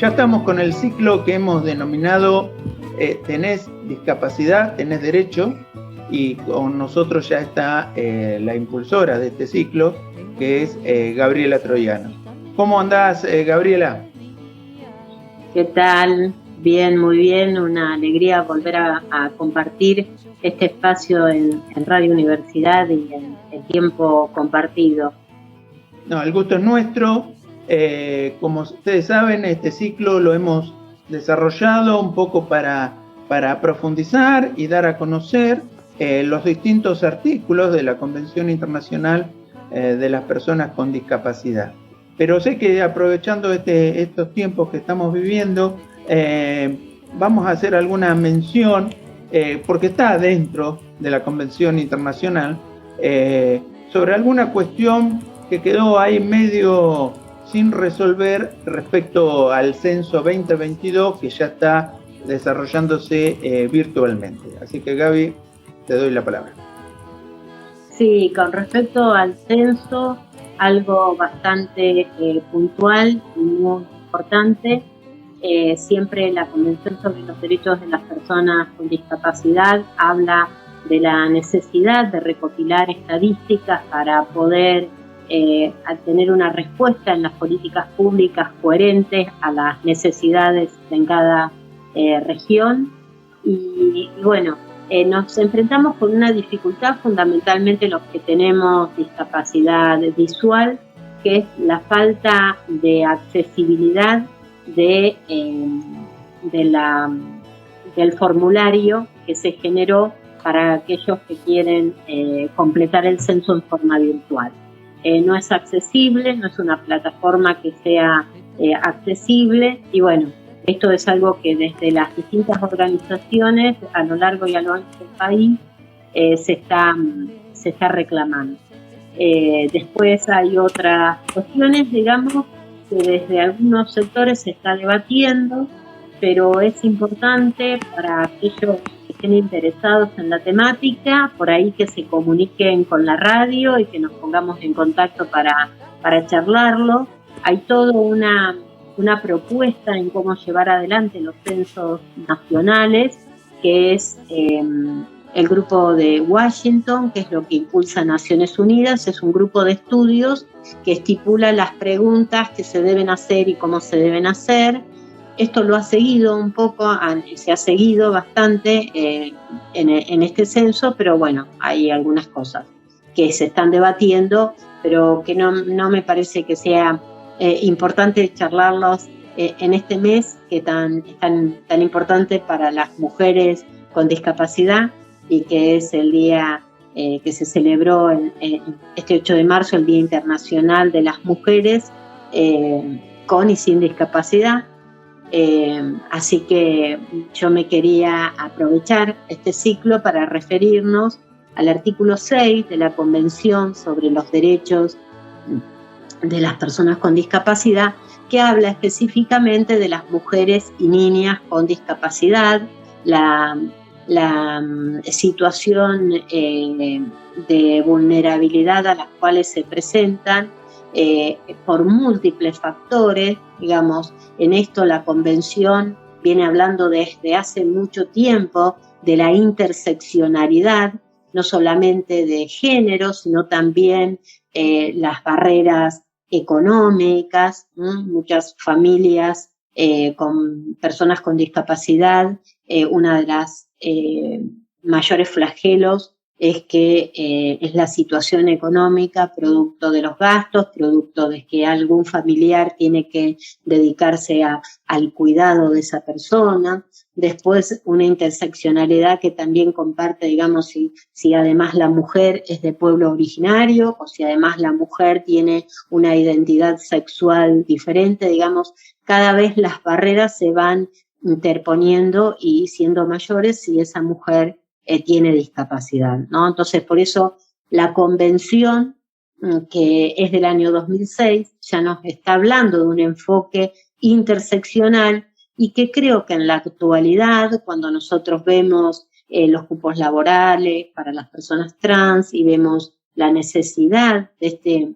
acá estamos con el ciclo que hemos denominado Tenés discapacidad, tenés derecho, y con nosotros ya está la impulsora de este ciclo, que es Gabriela Troiano. ¿Cómo andás, Gabriela? ¿Qué tal? Bien, muy bien. Una alegría volver a compartir este espacio en Radio Universidad y en el tiempo compartido. No, el gusto es nuestro. Como ustedes saben, este ciclo lo hemos desarrollado un poco para profundizar y dar a conocer los distintos artículos de la Convención Internacional de las Personas con Discapacidad. Pero sé que aprovechando estos tiempos que estamos viviendo, vamos a hacer alguna mención, porque está dentro de la Convención Internacional, sobre alguna cuestión que quedó ahí medio sin resolver respecto al censo 2022 que ya está desarrollándose virtualmente. Así que, Gaby, te doy la palabra. Sí, con respecto al censo, algo bastante puntual y muy importante. Siempre la Convención sobre los Derechos de las Personas con Discapacidad habla de la necesidad de recopilar estadísticas para poder tener una respuesta en las políticas públicas coherentes a las necesidades en cada región. Y bueno, nos enfrentamos con una dificultad fundamentalmente los que tenemos discapacidad visual, que es la falta de accesibilidad del formulario que se generó para aquellos que quieren completar el censo en forma virtual. No es accesible, no es una plataforma que sea accesible, y bueno, esto es algo que desde las distintas organizaciones a lo largo y a lo ancho del país se está reclamando. Después hay otras cuestiones, digamos, que desde algunos sectores se está debatiendo, pero es importante para aquellos que estén interesados en la temática, por ahí que se comuniquen con la radio y que nos pongamos en contacto para charlarlo. Hay toda una propuesta en cómo llevar adelante los censos nacionales, que es el grupo de Washington, que es lo que impulsa Naciones Unidas. Es un grupo de estudios que estipula las preguntas que se deben hacer y cómo se deben hacer. Esto lo ha seguido un poco, se ha seguido bastante en este censo, pero bueno, hay algunas cosas que se están debatiendo, pero que no me parece que sea importante charlarlos en este mes que tan importante para las mujeres con discapacidad, y que es el día que se celebró este 8 de marzo, el Día Internacional de las Mujeres con y sin discapacidad. Así que yo me quería aprovechar este ciclo para referirnos al artículo 6 de la Convención sobre los Derechos de las Personas con Discapacidad, que habla específicamente de las mujeres y niñas con discapacidad, la situación de vulnerabilidad a las cuales se presentan por múltiples factores. Digamos, en esto la Convención viene hablando desde hace mucho tiempo de la interseccionalidad, no solamente de género, sino también las barreras económicas. Muchas familias con personas con discapacidad, una de las mayores flagelos es que es la situación económica, producto de los gastos, producto de que algún familiar tiene que dedicarse al cuidado de esa persona. Después, una interseccionalidad que también comparte, digamos, si además la mujer es de pueblo originario, o si además la mujer tiene una identidad sexual diferente. Digamos, cada vez las barreras se van interponiendo y siendo mayores si esa mujer tiene discapacidad, ¿no? Entonces, por eso la Convención, que es del año 2006, ya nos está hablando de un enfoque interseccional, y que creo que en la actualidad, cuando nosotros vemos los cupos laborales para las personas trans y vemos la necesidad de este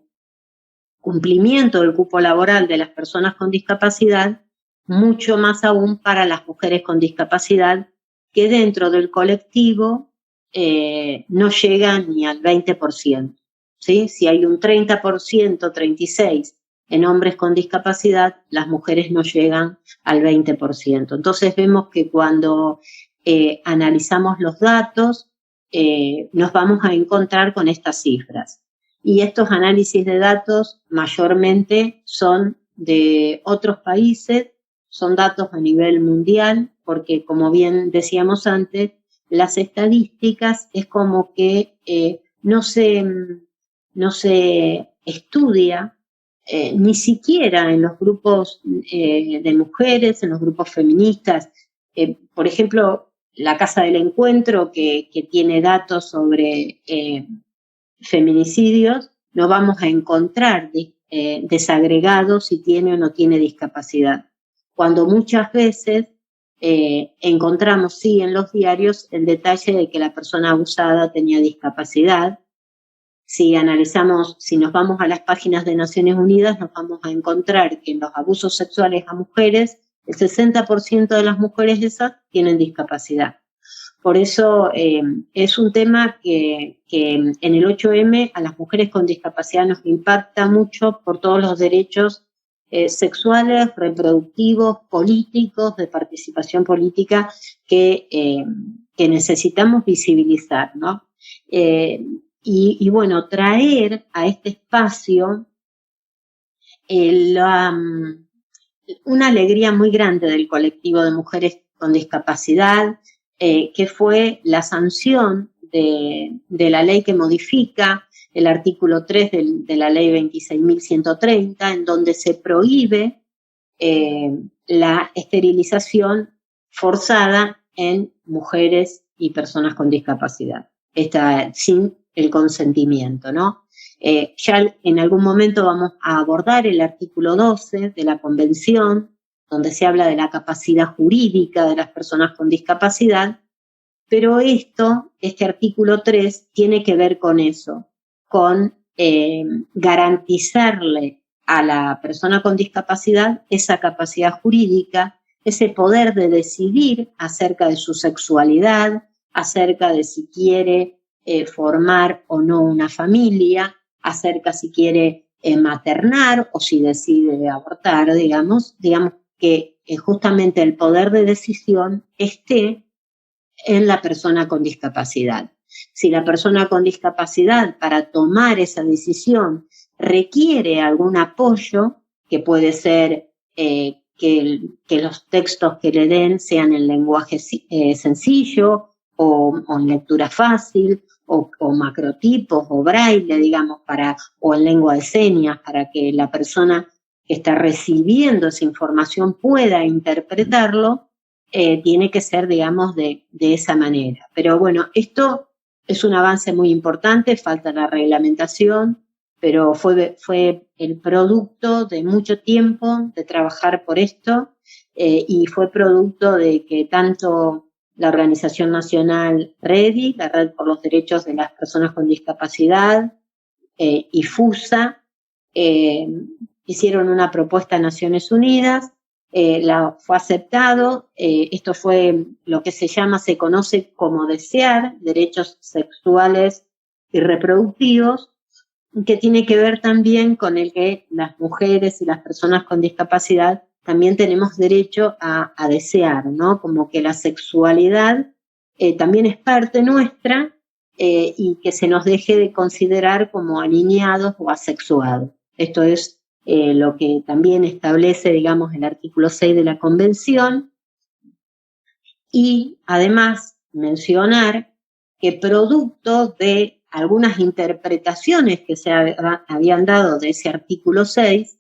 cumplimiento del cupo laboral de las personas con discapacidad, mucho más aún para las mujeres con discapacidad, que dentro del colectivo no llegan ni al 20%. ¿Sí? Si hay un 30%, 36% en hombres con discapacidad, las mujeres no llegan al 20%. Entonces vemos que cuando analizamos los datos, nos vamos a encontrar con estas cifras. Y estos análisis de datos mayormente son de otros países, son datos a nivel mundial, porque como bien decíamos antes, las estadísticas es como que no se estudia ni siquiera en los grupos de mujeres, en los grupos feministas. Por ejemplo, la Casa del Encuentro, que tiene datos sobre feminicidios, no vamos a encontrar desagregado si tiene o no tiene discapacidad. Cuando muchas veces encontramos, sí, en los diarios el detalle de que la persona abusada tenía discapacidad. Si analizamos, si nos vamos a las páginas de Naciones Unidas, nos vamos a encontrar que en los abusos sexuales a mujeres, el 60% de las mujeres esas tienen discapacidad. Por eso es un tema que en el 8M a las mujeres con discapacidad nos impacta mucho por todos los derechos sexuales, reproductivos, políticos, de participación política que necesitamos visibilizar, ¿no? Y bueno, traer a este espacio una alegría muy grande del colectivo de mujeres con discapacidad, que fue la sanción de la ley que modifica el artículo 3 de la ley 26.130, en donde se prohíbe la esterilización forzada en mujeres y personas con discapacidad, sin el consentimiento, ¿no? Ya en algún momento vamos a abordar el artículo 12 de la Convención, donde se habla de la capacidad jurídica de las personas con discapacidad, pero este artículo 3 tiene que ver con eso, con garantizarle a la persona con discapacidad esa capacidad jurídica, ese poder de decidir acerca de su sexualidad, acerca de si quiere formar o no una familia, acerca si quiere maternar o si decide abortar, digamos que justamente el poder de decisión esté en la persona con discapacidad. Si la persona con discapacidad para tomar esa decisión requiere algún apoyo, que puede ser que los textos que le den sean en lenguaje sencillo o en lectura fácil, o macrotipos o braille, digamos, o en lengua de señas, para que la persona que está recibiendo esa información pueda interpretarlo, tiene que ser, digamos, de esa manera. Pero bueno, esto es un avance muy importante, falta la reglamentación, pero fue el producto de mucho tiempo de trabajar por esto, y fue producto de que tanto la Organización Nacional REDI, la Red por los Derechos de las Personas con Discapacidad, y FUSA, hicieron una propuesta a Naciones Unidas, fue aceptado, esto fue lo que se conoce como desear, derechos sexuales y reproductivos, que tiene que ver también con el que las mujeres y las personas con discapacidad también tenemos derecho a desear, ¿no? Como que la sexualidad también es parte nuestra, y que se nos deje de considerar como aniñados o asexuados. Esto es lo que también establece, digamos, el artículo 6 de la Convención. Y además mencionar que producto de algunas interpretaciones que se habían dado de ese artículo 6,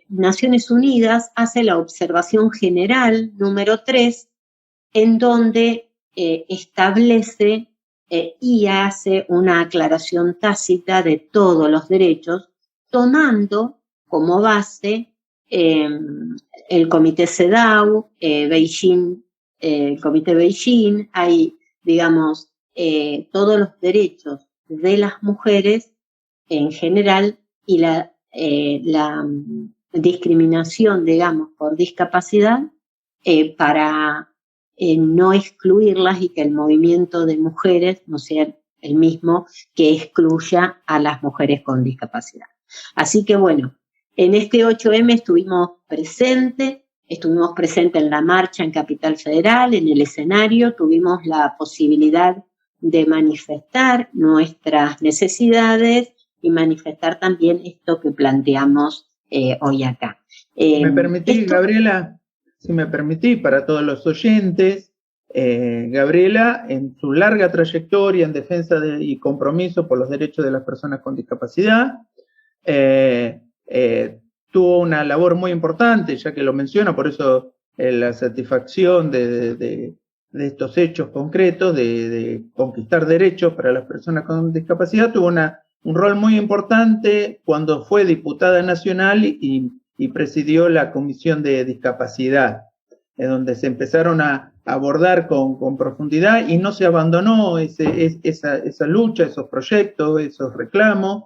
Naciones Unidas hace la observación general número 3, en donde establece y hace una aclaración tácita de todos los derechos, tomando como base el Comité CEDAW, Beijing, el Comité Beijing, hay, digamos, todos los derechos de las mujeres en general y discriminación, digamos, por discapacidad, para no excluirlas y que el movimiento de mujeres no sea el mismo que excluya a las mujeres con discapacidad. Así que bueno, en este 8M estuvimos presentes en la marcha en Capital Federal, en el escenario, tuvimos la posibilidad de manifestar nuestras necesidades y manifestar también esto que planteamos hoy acá. ¿Me permitís, Gabriela? Si me permitís, para todos los oyentes, Gabriela, en su larga trayectoria en defensa y compromiso por los derechos de las personas con discapacidad, tuvo una labor muy importante, ya que lo menciona, por eso la satisfacción de estos hechos concretos, de conquistar derechos para las personas con discapacidad, tuvo un rol muy importante cuando fue diputada nacional y presidió la Comisión de Discapacidad, donde se empezaron a abordar con profundidad y no se abandonó esa lucha, esos proyectos, esos reclamos,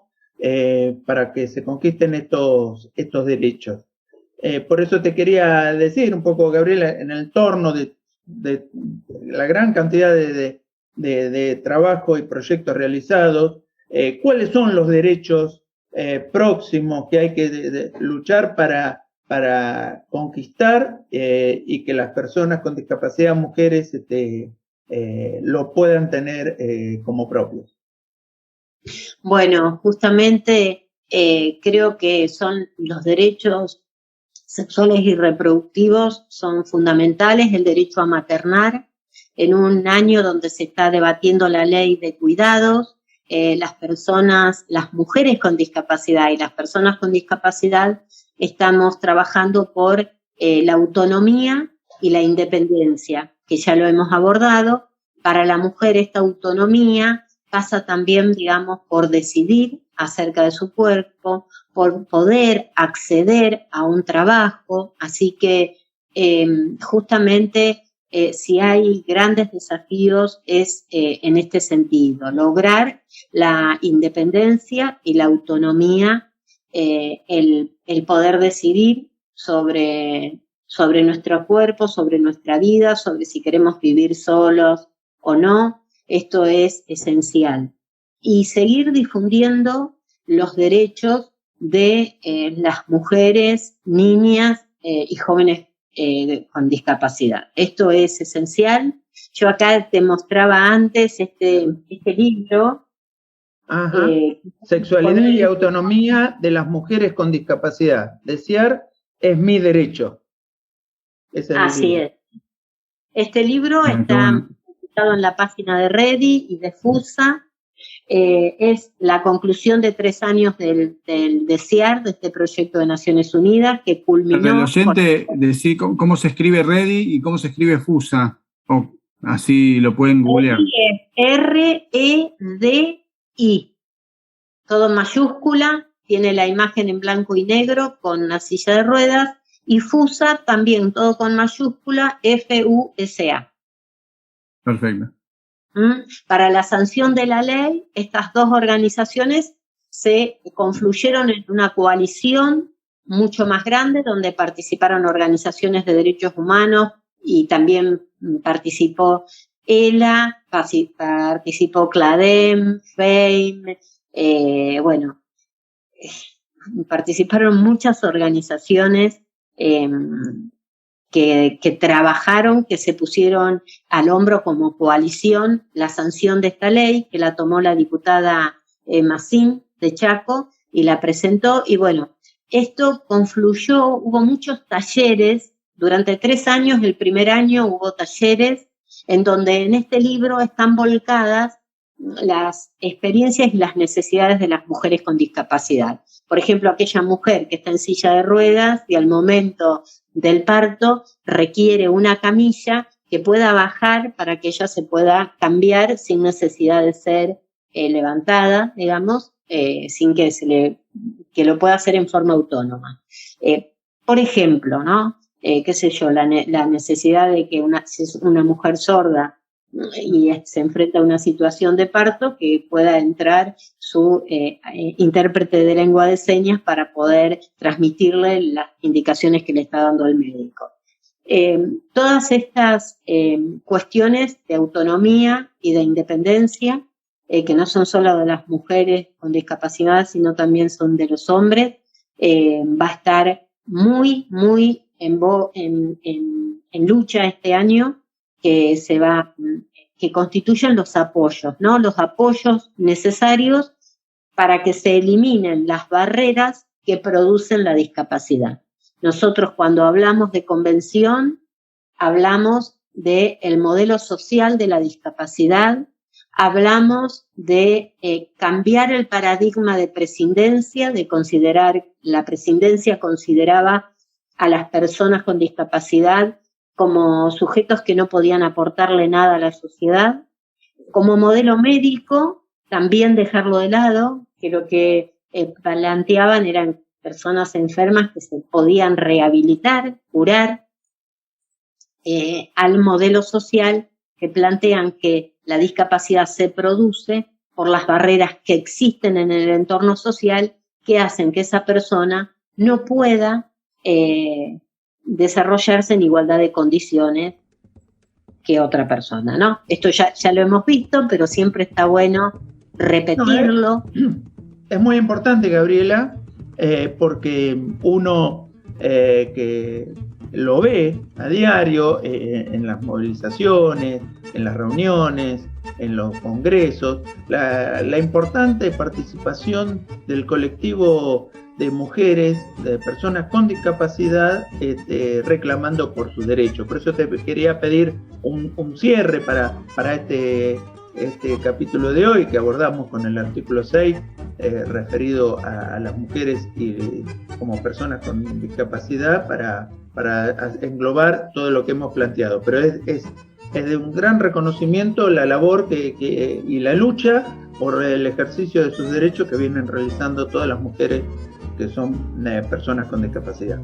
para que se conquisten estos derechos. Por eso te quería decir un poco, Gabriela, en el torno de la gran cantidad de trabajo y proyectos realizados, ¿cuáles son los derechos próximos que hay que luchar para conquistar y que las personas con discapacidad, mujeres, lo puedan tener como propios? Bueno, justamente creo que son los derechos sexuales y reproductivos son fundamentales, el derecho a maternar, en un año donde se está debatiendo la ley de cuidados, las mujeres con discapacidad y las personas con discapacidad estamos trabajando por la autonomía y la independencia, que ya lo hemos abordado. Para la mujer esta autonomía pasa también, digamos, por decidir acerca de su cuerpo, por poder acceder a un trabajo, así que justamente si hay grandes desafíos es en este sentido, lograr la independencia y la autonomía, el poder decidir sobre nuestro cuerpo, sobre nuestra vida, sobre si queremos vivir solos o no. Esto es esencial. Y seguir difundiendo los derechos de las mujeres, niñas y jóvenes con discapacidad. Esto es esencial. Yo acá te mostraba antes este libro. Sexualidad y autonomía de las mujeres con discapacidad. Desear es mi derecho. Así es. Este libro está publicado en la página de Ready y de FUSA. Es la conclusión de 3 años del Desear, de este proyecto de Naciones Unidas, que culminó... Para el oyente, decir cómo se escribe Ready y cómo se escribe FUSA, así lo pueden googlear. R-E-D-I, todo en mayúscula, tiene la imagen en blanco y negro con una silla de ruedas, y FUSA también, todo con mayúscula, F-U-S-A. Perfecto. Para la sanción de la ley, estas dos organizaciones se confluyeron en una coalición mucho más grande, donde participaron organizaciones de derechos humanos y también participó ELA, participó CLADEM, FAME, participaron muchas organizaciones que trabajaron, que se pusieron al hombro como coalición la sanción de esta ley, que la tomó la diputada Massín de Chaco y la presentó. Y bueno, esto confluyó, hubo muchos talleres, durante 3 años, el primer año hubo talleres en donde en este libro están volcadas las experiencias y las necesidades de las mujeres con discapacidad. Por ejemplo, aquella mujer que está en silla de ruedas y al momento del parto requiere una camilla que pueda bajar para que ella se pueda cambiar sin necesidad de ser levantada, digamos, sin que lo pueda hacer en forma autónoma. Por ejemplo, ¿no? Qué sé yo, la necesidad de que si es una mujer sorda y se enfrenta a una situación de parto, que pueda entrar su intérprete de lengua de señas para poder transmitirle las indicaciones que le está dando el médico. Todas estas cuestiones de autonomía y de independencia, que no son solo de las mujeres con discapacidad, sino también son de los hombres, va a estar muy, muy en lucha este año, que constituyen los apoyos, ¿no? Los apoyos necesarios para que se eliminen las barreras que producen la discapacidad. Nosotros, cuando hablamos de convención, hablamos del modelo social de la discapacidad, hablamos de cambiar el paradigma de prescindencia, de considerar, la prescindencia consideraba a las personas con discapacidad como sujetos que no podían aportarle nada a la sociedad. Como modelo médico, también dejarlo de lado, que lo que planteaban eran personas enfermas que se podían rehabilitar, curar, al modelo social, que plantean que la discapacidad se produce por las barreras que existen en el entorno social, que hacen que esa persona no pueda desarrollarse en igualdad de condiciones que otra persona, ¿no? Esto ya lo hemos visto, pero siempre está bueno repetirlo. Es muy importante, Gabriela, porque uno que lo ve a diario en las movilizaciones, en las reuniones, en los congresos, la importante participación del colectivo de mujeres, de personas con discapacidad, reclamando por sus derechos. Por eso te quería pedir un cierre para este capítulo de hoy, que abordamos con el artículo 6, referido a las mujeres como personas con discapacidad, para englobar todo lo que hemos planteado. Pero es de un gran reconocimiento la labor y la lucha por el ejercicio de sus derechos que vienen realizando todas las mujeres que son personas con discapacidad.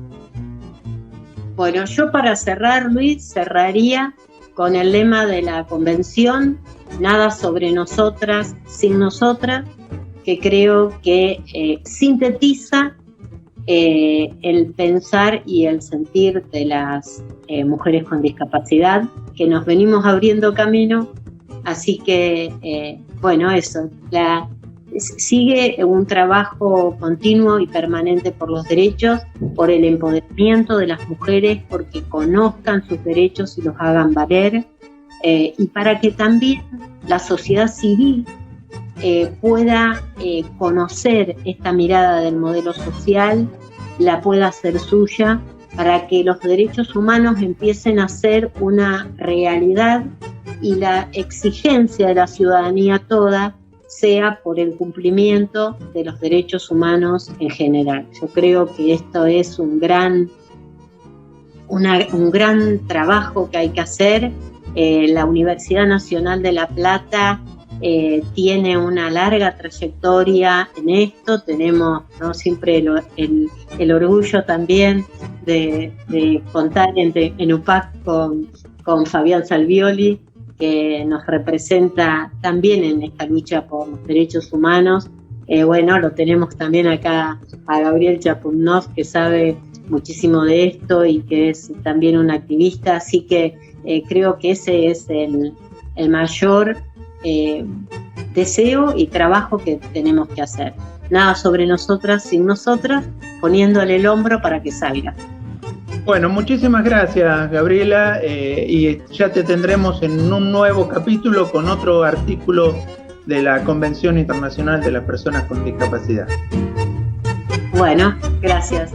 Bueno, yo para cerrar, Luis, cerraría con el lema de la convención: nada sobre nosotras sin nosotras, que creo que sintetiza el pensar y el sentir de las mujeres con discapacidad, que nos venimos abriendo camino. Así que, bueno, eso, sigue un trabajo continuo y permanente por los derechos, por el empoderamiento de las mujeres, porque conozcan sus derechos y los hagan valer, y para que también la sociedad civil pueda conocer esta mirada del modelo social, la pueda hacer suya, para que los derechos humanos empiecen a ser una realidad y la exigencia de la ciudadanía toda sea por el cumplimiento de los derechos humanos en general. Yo creo que esto es un gran trabajo que hay que hacer. La Universidad Nacional de La Plata tiene una larga trayectoria en esto. Tenemos, ¿no?, siempre el orgullo también de contar en UPAC con Fabián Salvioli, que nos representa también en esta lucha por los derechos humanos. Bueno, lo tenemos también acá a Gabriel Chapunov, que sabe muchísimo de esto y que es también un activista, así que creo que ese es el mayor deseo y trabajo que tenemos que hacer. Nada sobre nosotras sin nosotras, poniéndole el hombro para que salga. Bueno, muchísimas gracias, Gabriela, y ya te tendremos en un nuevo capítulo con otro artículo de la Convención Internacional de las Personas con Discapacidad. Bueno, gracias.